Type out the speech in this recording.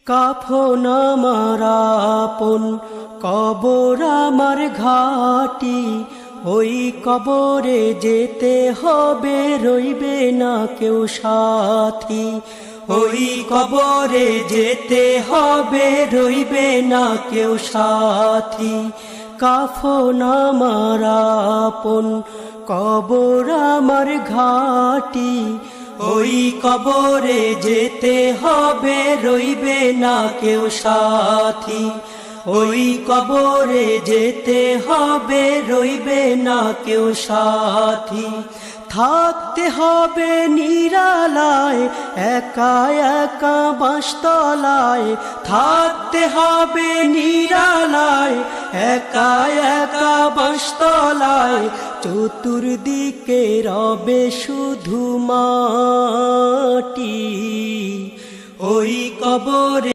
কাফন আমার আপন, কবর আমার ঘাটি, ওই কবরে যেতে হবে, রইবে না কেউ সাথী। ওই কবরে যেতে হবে, রইবে না কেউ সাথী। কাফন আমার আপন, কবর আমার ঘাটি, ওই কবরে যেতে হবে, রইবে না কেউ সাথী। ওই কবরে যেতে হবে, রইবে না কেউ সাথী। থাকতে হবে নিরালায়, একা একা বাঁশতলায়। থাকতে হবে নিরালায়, একা একা বাঁশতলায়। চতুর্দিকে রবে শুধু মাটি, ওই কবরে